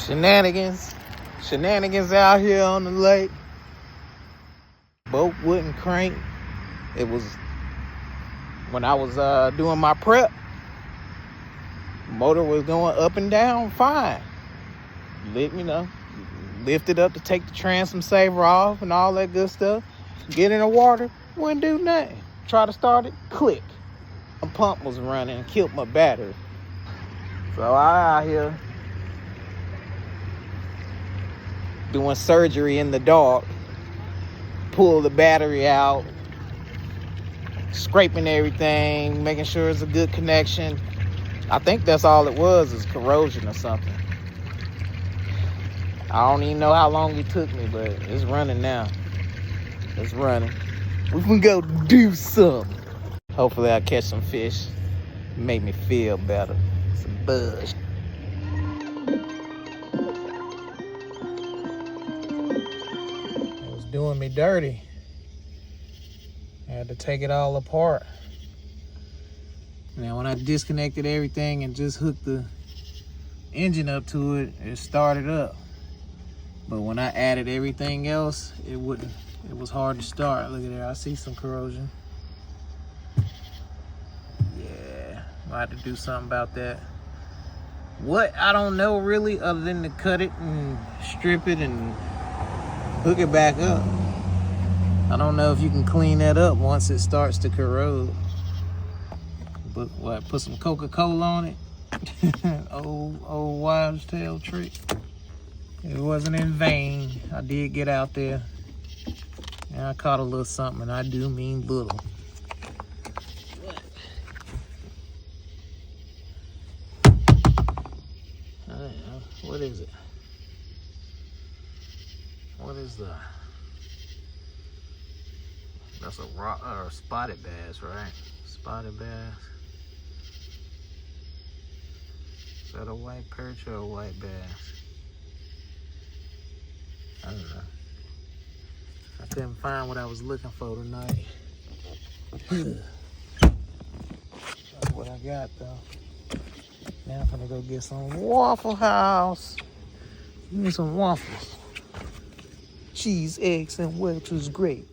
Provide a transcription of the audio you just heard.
Shenanigans out here on the lake. Boat wouldn't crank. It was when I was doing my prep. Motor was going up and down fine. Lifted up to take the transom saver off and all that good stuff. Get in the water, wouldn't do nothing. Try to start it, click. My pump was running and killed my battery. So I out here doing surgery in the dark, pull the battery out, scraping everything, making sure it's a good connection. I think that's all it was, is corrosion or something. I don't even know how long it took me, but it's running now. It's running. We can go do something. Hopefully I catch some fish. Make me feel better. Some buzz. It was doing me dirty. I had to take it all apart. Now when I disconnected everything and just hooked the engine up to it, it started up. But when I added everything else, it wouldn't. It was hard to start. Look at there, I see some corrosion. Yeah, I had to do something about that. What? I don't know really, other than to cut it and strip it and hook it back up. I don't know if you can clean that up once it starts to corrode. But what, put some Coca-Cola on it? old wives' tale trick. It wasn't in vain. I did get out there and I caught a little something, and I do mean little. What is it? What is that? That's a rock or spotted bass, right? Spotted bass. Is that a white perch or a white bass? I don't know. I couldn't find what I was looking for tonight. That's what I got though. Now I'm gonna go get some Waffle House. Give me some waffles. Cheese, eggs, and Welch's grape.